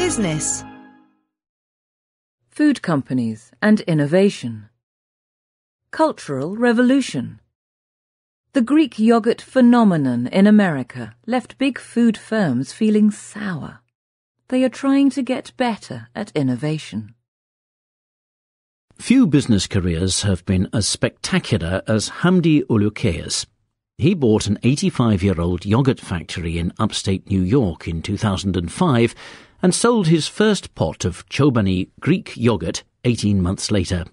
business. Food companies and innovation. Cultural revolution. The Greek yogurt phenomenon in America left big food firms feeling sour. They are trying to get better at innovation. Few business careers have been as spectacular as Hamdi Ulukeya's. He bought an 85-year-old yogurt factory in upstate New York in 2005 and sold his first pot of Chobani Greek yogurt 18 months later.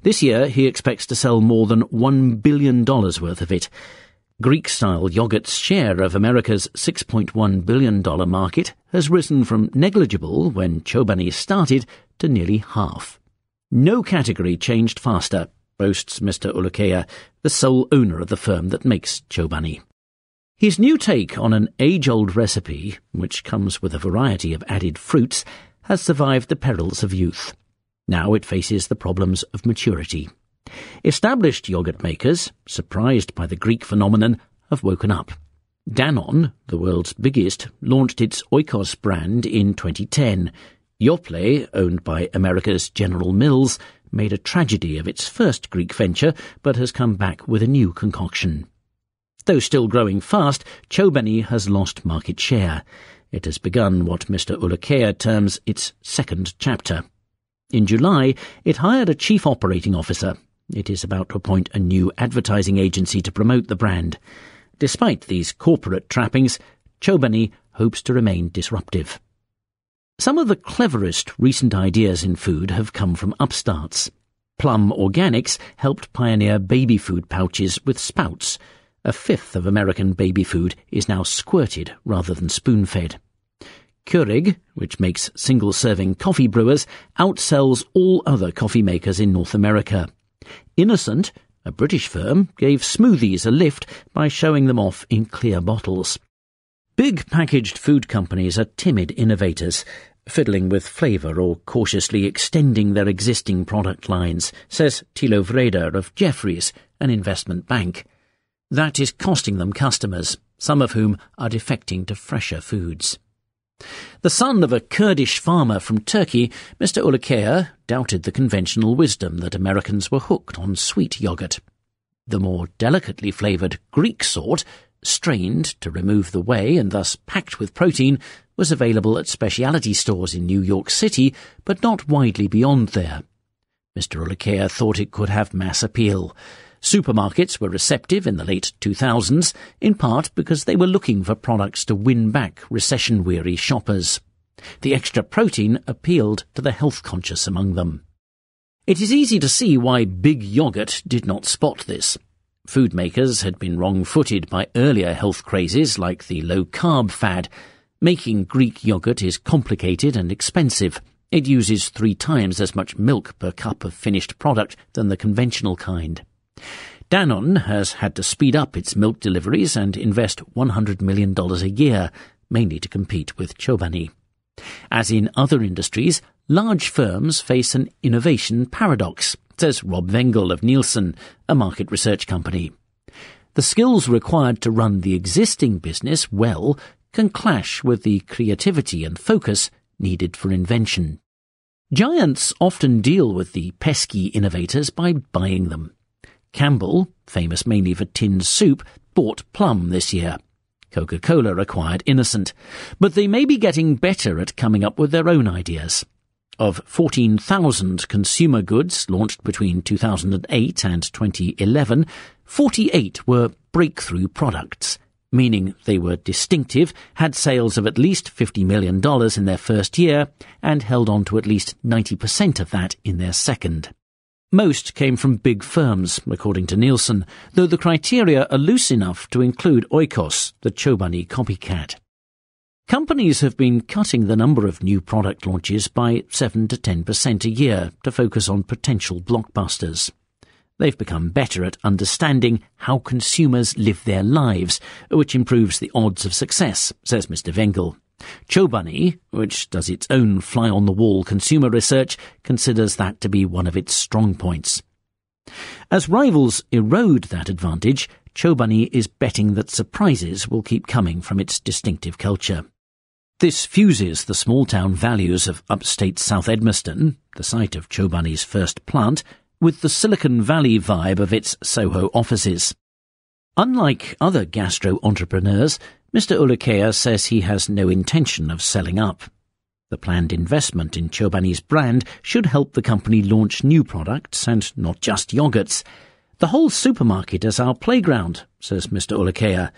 This year he expects to sell more than $1 billion worth of it. Greek-style yogurt's share of America's $6.1 billion market has risen from negligible when Chobani started to nearly half. No category changed faster, boasts Mr. Ulukeya, the sole owner of the firm that makes Chobani. His new take on an age-old recipe, which comes with a variety of added fruits, has survived the perils of youth. Now it faces the problems of maturity. Established yogurt makers, surprised by the Greek phenomenon, have woken up. Danone, the world's biggest, launched its Oikos brand in 2010. Yoplait, owned by America's General Mills, made a tragedy of its first Greek venture, but has come back with a new concoction. Though still growing fast, Chobani has lost market share. It has begun what Mr. Ulukeya terms its second chapter. In July, it hired a chief operating officer. It is about to appoint a new advertising agency to promote the brand. Despite these corporate trappings, Chobani hopes to remain disruptive. Some of the cleverest recent ideas in food have come from upstarts. Plum Organics helped pioneer baby food pouches with spouts. A fifth of American baby food is now squirted rather than spoon-fed. Keurig, which makes single-serving coffee brewers, outsells all other coffee makers in North America. Innocent, a British firm, gave smoothies a lift by showing them off in clear bottles. Big packaged food companies are timid innovators, fiddling with flavour or cautiously extending their existing product lines, says Thilo Vreder of Jefferies, an investment bank. That is costing them customers, some of whom are defecting to fresher foods. The son of a Kurdish farmer from Turkey, Mr. Ulukeya doubted the conventional wisdom that Americans were hooked on sweet yogurt. The more delicately flavoured Greek sort, strained to remove the whey and thus packed with protein, was available at specialty stores in New York City, but not widely beyond there. Mr. Ulukeya thought it could have mass appeal. Supermarkets were receptive in the late 2000s, in part because they were looking for products to win back recession-weary shoppers. The extra protein appealed to the health-conscious among them. It is easy to see why big yogurt did not spot this. Food makers had been wrong-footed by earlier health crazes like the low-carb fad. Making Greek yogurt is complicated and expensive. It uses 3 times as much milk per cup of finished product than the conventional kind. Danone has had to speed up its milk deliveries and invest $100 million a year, mainly to compete with Chobani. As in other industries, large firms face an innovation paradox, says Rob Vengel of Nielsen, a market research company. The skills required to run the existing business well can clash with the creativity and focus needed for invention. Giants often deal with the pesky innovators by buying them. Campbell, famous mainly for tinned soup, bought Plum this year. Coca-Cola acquired Innocent, but they may be getting better at coming up with their own ideas. Of 14,000 consumer goods launched between 2008 and 2011, 48 were breakthrough products, meaning they were distinctive, had sales of at least $50 million in their first year, and held on to at least 90% of that in their second. Most came from big firms, according to Nielsen, though the criteria are loose enough to include Oikos, the Chobani copycat. Companies have been cutting the number of new product launches by 7 to 10% a year to focus on potential blockbusters. They've become better at understanding how consumers live their lives, which improves the odds of success, says Mr. Vengel. Chobani, which does its own fly-on-the-wall consumer research, considers that to be one of its strong points. As rivals erode that advantage, Chobani is betting that surprises will keep coming from its distinctive culture. This fuses the small-town values of upstate South Edmiston, the site of Chobani's first plant, with the Silicon Valley vibe of its Soho offices. Unlike other gastro-entrepreneurs, Mr. Ulukaya says he has no intention of selling up. The planned investment in Chobani's brand should help the company launch new products and not just yogurts. The whole supermarket is our playground, says Mr. Ulukaya.